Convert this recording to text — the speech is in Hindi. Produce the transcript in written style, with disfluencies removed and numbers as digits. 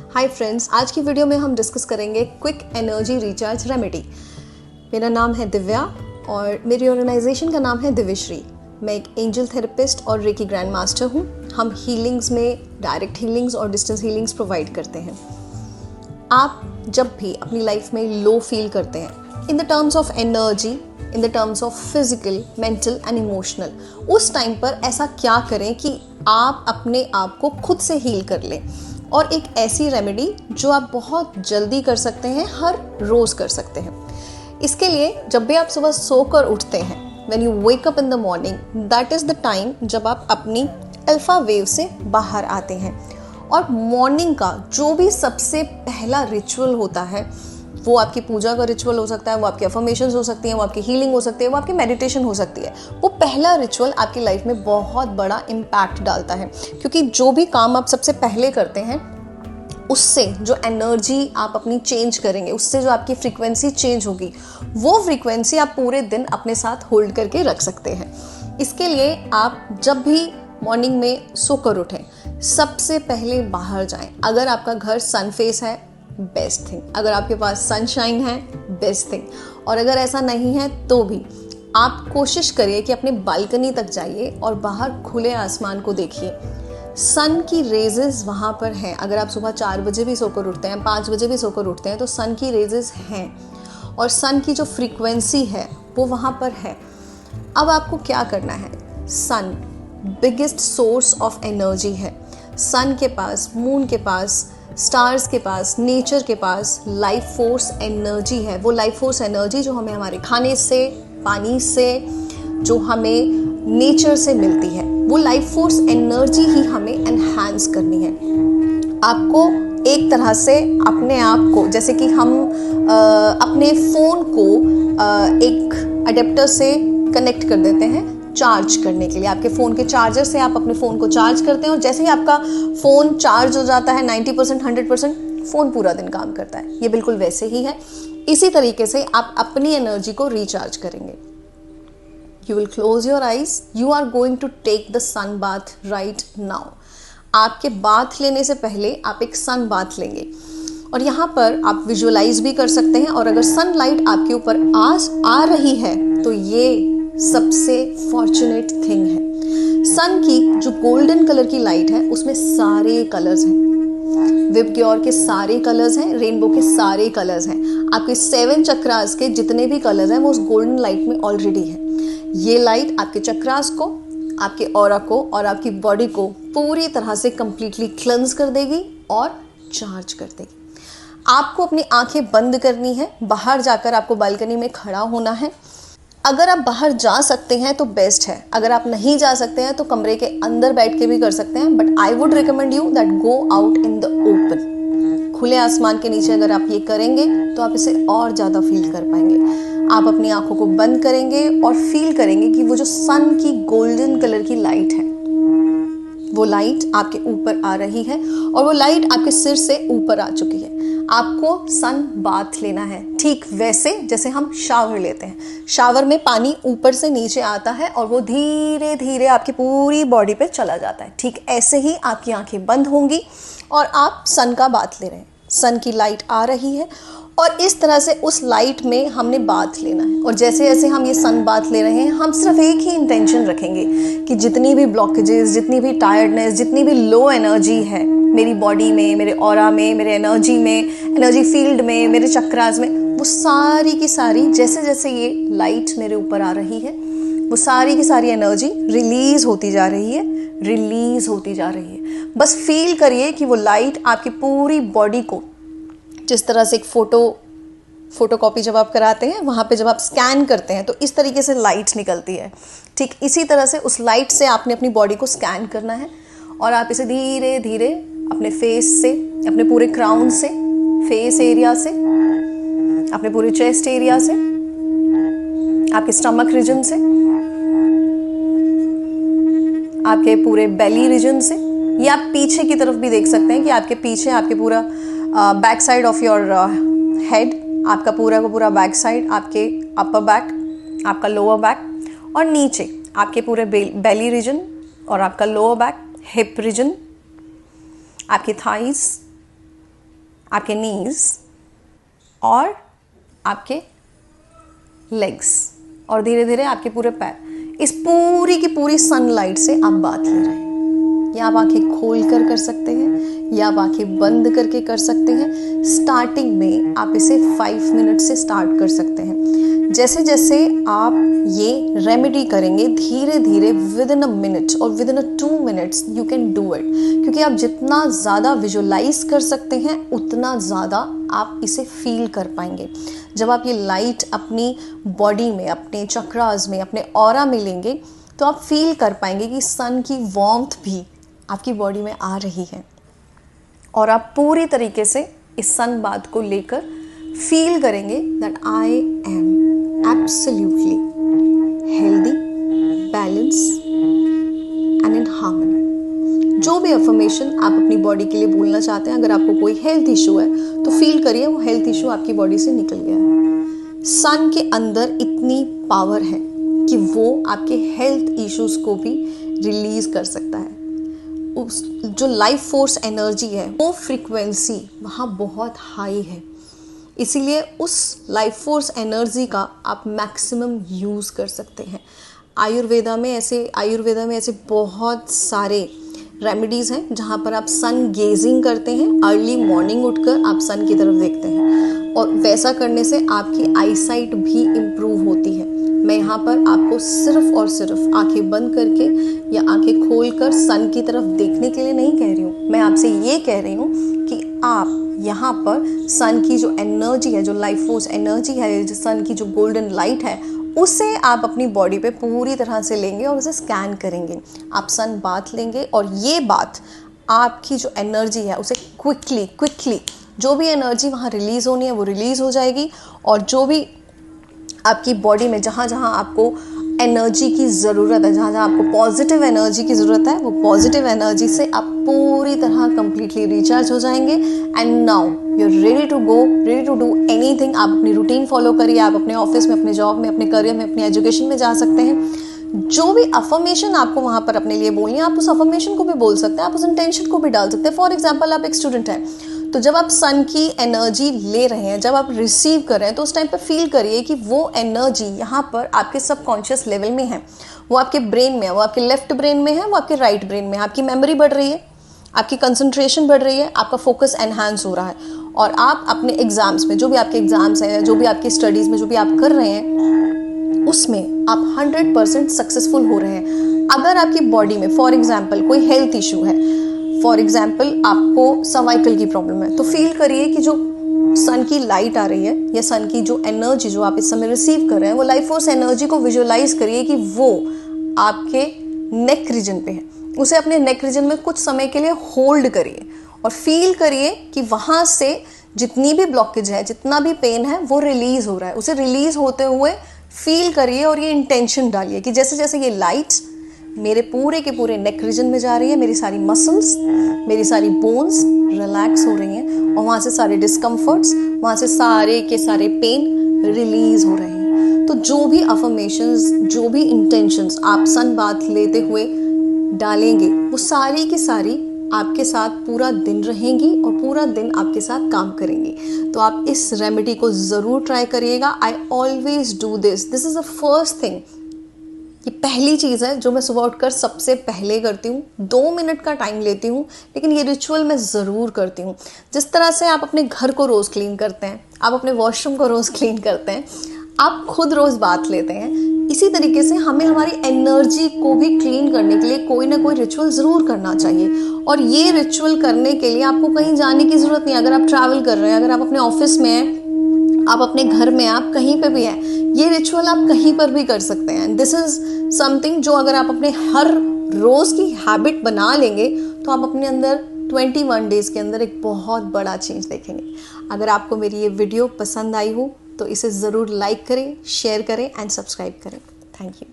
हाय फ्रेंड्स, आज की वीडियो में हम डिस्कस करेंगे क्विक एनर्जी रिचार्ज रेमेडी। मेरा नाम है दिव्या और मेरी ऑर्गेनाइजेशन का नाम है दिव्यश्री। मैं एक एंजल थेरेपिस्ट और रेकी ग्रैंड मास्टर हूँ। हम हीलिंग्स में डायरेक्ट हीलिंग्स और डिस्टेंस हीलिंग्स प्रोवाइड करते हैं। आप जब भी अपनी लाइफ में लो फील करते हैं in the terms of energy, in the terms of physical, mental and emotional, उस टाइम पर ऐसा क्या करें कि आप अपने आप को खुद से हील कर लें। और एक ऐसी रेमेडी जो आप बहुत जल्दी कर सकते हैं, हर रोज़ कर सकते हैं। इसके लिए जब भी आप सुबह सोकर उठते हैं, when you wake up in the morning, that is the time जब आप अपनी अल्फा वेव से बाहर आते हैं। और मॉर्निंग का जो भी सबसे पहला रिचुअल होता है, वो आपकी पूजा का रिचुअल हो सकता है, वो आपकी अफर्मेशंस हो सकती हैं, वो आपकी हीलिंग हो सकती है, वो आपकी मेडिटेशन हो सकती है। वो पहला रिचुअल आपकी लाइफ में बहुत बड़ा इम्पैक्ट डालता है, क्योंकि जो भी काम आप सबसे पहले करते हैं उससे जो एनर्जी आप अपनी चेंज करेंगे, उससे जो आपकी फ्रीक्वेंसी चेंज होगी, वो फ्रीक्वेंसी आप पूरे दिन अपने साथ होल्ड करके रख सकते हैं। इसके लिए आप जब भी मॉर्निंग में सोकर उठें, सबसे पहले बाहर जाएं। अगर आपका घर सन फेस है, बेस्ट थिंग। अगर आपके पास सनशाइन है, बेस्ट थिंग। और अगर ऐसा नहीं है तो भी आप कोशिश करिए कि अपने बालकनी तक जाइए और बाहर खुले आसमान को देखिए। सन की रेजेस वहाँ पर हैं। अगर आप सुबह 4 बजे भी सोकर उठते हैं, 5 बजे भी सोकर उठते हैं, तो सन की रेजेस हैं और सन की जो फ्रीक्वेंसी है वो वहाँ पर है। अब आपको क्या करना है? सन बिगेस्ट सोर्स ऑफ एनर्जी है। सन के पास, मून के पास, स्टार्स के पास, नेचर के पास लाइफ फोर्स एनर्जी है। वो लाइफ फोर्स एनर्जी जो हमें हमारे खाने से, पानी से, जो हमें नेचर से मिलती है, वो लाइफ फोर्स एनर्जी ही हमें एनहांस करनी है। आपको एक तरह से अपने आप को, जैसे कि हम अपने फ़ोन को एक अडेप्टर से कनेक्ट कर देते हैं चार्ज करने के लिए। आपके फ़ोन के चार्जर से आप अपने फ़ोन को चार्ज करते हैं और जैसे ही आपका फ़ोन चार्ज हो जाता है 90%, 100%, फ़ोन पूरा दिन काम करता है। ये बिल्कुल वैसे ही है। इसी तरीके से आप अपनी एनर्जी को रिचार्ज करेंगे। You will close your eyes. You are going to take the sun bath right now. आपके बाथ लेने से पहले आप एक सन बाथ लेंगे और यहाँ पर आप विजुअलाइज भी कर सकते हैं। और अगर सनलाइट आपके ऊपर आ रही है तो ये सबसे फॉर्चुनेट थिंग है। सन की जो गोल्डन कलर की लाइट है उसमें सारे कलर्स हैं। विबग्योर के सारे कलर्स हैं, रेनबो के सारे कलर्स हैं। आपके 7 चक्रास के जितने भी कलर्स हैं वो उस गोल्डन लाइट में ऑलरेडी है। ये लाइट आपके चक्रास को, आपके ऑरा को और आपकी बॉडी को पूरी तरह से कंप्लीटली क्लेंस कर देगी और चार्ज कर देगी। आपको अपनी आंखें बंद करनी है। बाहर जाकर आपको बालकनी में खड़ा होना है। अगर आप बाहर जा सकते हैं तो बेस्ट है। अगर आप नहीं जा सकते हैं तो कमरे के अंदर बैठ के भी कर सकते हैं, but I would recommend you that go out in the open. खुले आसमान के नीचे अगर आप ये करेंगे तो आप इसे और ज़्यादा फील कर पाएंगे। आप अपनी आंखों को बंद करेंगे और फील करेंगे कि वो जो सन की गोल्डन कलर की लाइट है, वो लाइट आपके ऊपर आ रही है और वो लाइट आपके सिर से ऊपर आ चुकी है। आपको सन बाथ लेना है, ठीक वैसे जैसे हम शावर लेते हैं। शावर में पानी ऊपर से नीचे आता है और वो धीरे धीरे आपकी पूरी बॉडी पे चला जाता है। ठीक ऐसे ही आपकी आंखें बंद होंगी और आप सन का बाथ ले रहे हैं। सन की लाइट आ रही है और इस तरह से उस लाइट में हमने बाथ लेना है। और जैसे जैसे हम ये सन बाथ ले रहे हैं, हम सिर्फ एक ही इंटेंशन रखेंगे कि जितनी भी ब्लॉकेजेस, जितनी भी टायर्डनेस, जितनी भी लो एनर्जी है मेरी बॉडी में, मेरे ऑरा में, मेरे एनर्जी में, एनर्जी फील्ड में, मेरे चक्रास में, वो सारी की सारी, जैसे जैसे ये लाइट मेरे ऊपर आ रही है, वो सारी की सारी एनर्जी रिलीज होती जा रही है, रिलीज होती जा रही है। बस फील करिए कि वो लाइट आपकी पूरी बॉडी को, जिस तरह से एक फोटोकॉपी जब आप कराते हैं, वहाँ पे जब आप स्कैन करते हैं तो इस तरीके से लाइट निकलती है, ठीक इसी तरह से उस लाइट से आपने अपनी बॉडी को स्कैन करना है। और आप इसे धीरे धीरे अपने फेस से, अपने पूरे क्राउन से, फेस एरिया से, अपने पूरे चेस्ट एरिया से, आपके स्टमक रीजन से, आपके पूरे बेली रीजन से, या आप पीछे की तरफ भी देख सकते हैं कि आपके पीछे, आपके पूरा back side of your head, आपका पूरा का पूरा बैक साइड, आपके अपर बैक, आपका लोअर बैक और नीचे आपके पूरे बेली रीजन और आपका लोअर बैक, हिप रीजन, आपकी थाइस, आपके नीज और आपके लेग्स और धीरे धीरे आपके पूरे पैर। इस पूरी की पूरी सनलाइट से आप बात ले रहे हैं। या आप आंखें खोल कर सकते हैं या आप आंखें बंद करके कर सकते हैं। स्टार्टिंग में आप इसे 5 मिनट से स्टार्ट कर सकते हैं। जैसे जैसे आप ये रेमेडी करेंगे धीरे धीरे विद इन अ मिनट और with in a 2 minutes you can do it, क्योंकि आप जितना ज़्यादा विजुलाइज कर सकते हैं उतना ज़्यादा आप इसे फील कर पाएंगे। जब आप ये लाइट अपनी बॉडी में, अपने चक्रास में, अपने ऑरा में लेंगे तो आप फील कर पाएंगे कि सन की वार्मथ भी आपकी बॉडी में आ रही है और आप पूरी तरीके से इस सन बाथ को लेकर फील करेंगे that I am absolutely healthy, balance and in harmony. जो भी अफर्मेशन आप अपनी बॉडी के लिए बोलना चाहते हैं, अगर आपको कोई हेल्थ इशू है तो फील करिए वो हेल्थ इशू आपकी बॉडी से निकल गया है। सन के अंदर इतनी पावर है कि वो आपके हेल्थ इश्यूज को भी रिलीज कर सकता है। उस जो लाइफ फोर्स एनर्जी है वो फ्रीक्वेंसी वहाँ बहुत हाई है, इसीलिए उस लाइफ फोर्स एनर्जी का आप मैक्सिमम यूज़ कर सकते हैं। आयुर्वेदा में ऐसे बहुत सारे रेमेडीज़ हैं जहाँ पर आप सन गेजिंग करते हैं। अर्ली मॉर्निंग उठकर आप सन की तरफ देखते हैं और वैसा करने से आपकी आईसाइट भी इम्प्रूव होती है। मैं यहाँ पर आपको सिर्फ और सिर्फ आंखें बंद करके या आंखें खोलकर सन की तरफ देखने के लिए नहीं कह रही हूँ। मैं आपसे ये कह रही हूँ कि आप यहाँ पर सन की जो एनर्जी है, जो लाइफ फोर्स एनर्जी है, जो सन की जो गोल्डन लाइट है, उसे आप अपनी बॉडी पे पूरी तरह से लेंगे और उसे स्कैन करेंगे। आप सन बाथ लेंगे और ये बात आपकी जो एनर्जी है उसे क्विकली जो भी एनर्जी वहाँ रिलीज़ होनी है वो रिलीज़ हो जाएगी और जो भी आपकी बॉडी में जहाँ जहाँ आपको एनर्जी की ज़रूरत है, जहाँ जहाँ आपको पॉजिटिव एनर्जी की ज़रूरत है, वो पॉजिटिव एनर्जी से आप पूरी तरह कंप्लीटली रिचार्ज हो जाएंगे। And now you are ready to go, ready to do anything. आप अपनी रूटीन फॉलो करिए, आप अपने ऑफिस में, अपने जॉब में, अपने करियर में, अपनी एजुकेशन में जा सकते हैं। जो भी अफर्मेशन आपको वहाँ पर अपने लिए बोलनी है, आप उस अफर्मेशन को भी बोल सकते हैं, आप उस इंटेंशन को भी डाल सकते हैं। फॉर एग्जाम्पल, आप एक स्टूडेंट हैं तो जब आप सन की एनर्जी ले रहे हैं, जब आप रिसीव कर रहे हैं, तो उस टाइम पर फील करिए कि वो एनर्जी यहाँ पर आपके सबकॉन्शियस लेवल में है, वो आपके ब्रेन में है, वो आपके लेफ्ट ब्रेन में है, वो आपके राइट ब्रेन में है। आपकी मेमोरी बढ़ रही है, आपकी कंसंट्रेशन बढ़ रही है, आपका फोकस एनहांस हो रहा है और आप अपने एग्जाम्स में, जो भी आपके एग्जाम्स हैं, जो भी आपकी स्टडीज़ में जो भी आप कर रहे हैं, उसमें आप 100% सक्सेसफुल हो रहे हैं। अगर आपकी बॉडी में फॉर एग्जाम्पल कोई हेल्थ इशू है, फॉर एग्जाम्पल आपको सर्वाइकल की प्रॉब्लम है, तो फील करिए कि जो सन की लाइट आ रही है या सन की जो एनर्जी जो आप इस समय रिसीव कर रहे हैं, वो लाइफ फोर्स एनर्जी को विजुअलाइज करिए कि वो आपके नेक रीजन पे है। उसे अपने नेक रीजन में कुछ समय के लिए होल्ड करिए और फील करिए कि वहाँ से जितनी भी ब्लॉकेज है, जितना भी पेन है, वो रिलीज हो रहा है। उसे रिलीज होते हुए फील करिए और ये इंटेंशन डालिए कि जैसे जैसे ये लाइट मेरे पूरे के पूरे नेक रीजन में जा रही है, मेरी सारी मसल्स, मेरी सारी बोन्स रिलैक्स हो रही हैं और वहाँ से सारे डिस्कम्फर्ट्स, वहाँ से सारे के सारे पेन रिलीज हो रहे हैं। तो जो भी अफर्मेशंस, जो भी इंटेंशंस आप सन बाथ लेते हुए डालेंगे, वो सारी की सारी आपके साथ पूरा दिन रहेंगी और पूरा दिन आपके साथ काम करेंगी। तो आप इस रेमेडी को ज़रूर ट्राई करिएगा। I always do this is the first thing. ये पहली चीज़ है जो मैं सुबह उठकर सबसे पहले करती हूँ। 2 मिनट का टाइम लेती हूँ, लेकिन ये रिचुअल मैं ज़रूर करती हूँ। जिस तरह से आप अपने घर को रोज़ क्लीन करते हैं, आप अपने वॉशरूम को रोज़ क्लीन करते हैं, आप खुद रोज़ बाथ लेते हैं, इसी तरीके से हमें हमारी एनर्जी को भी क्लीन करने के लिए कोई ना कोई रिचुअल ज़रूर करना चाहिए। और ये रिचुअल करने के लिए आपको कहीं जाने की ज़रूरत नहीं है। अगर आप ट्रैवल कर रहे हैं, अगर आप अपने ऑफिस में हैं, आप अपने घर में, आप कहीं पे भी हैं, ये रिचुअल आप कहीं पर भी कर सकते हैं। दिस इज़ समथिंग जो अगर आप अपने हर रोज़ की हैबिट बना लेंगे तो आप अपने अंदर 21 डेज़ के अंदर एक बहुत बड़ा चेंज देखेंगे। अगर आपको मेरी ये वीडियो पसंद आई हो तो इसे ज़रूर लाइक करें, शेयर करें एंड सब्सक्राइब करें। Thank you.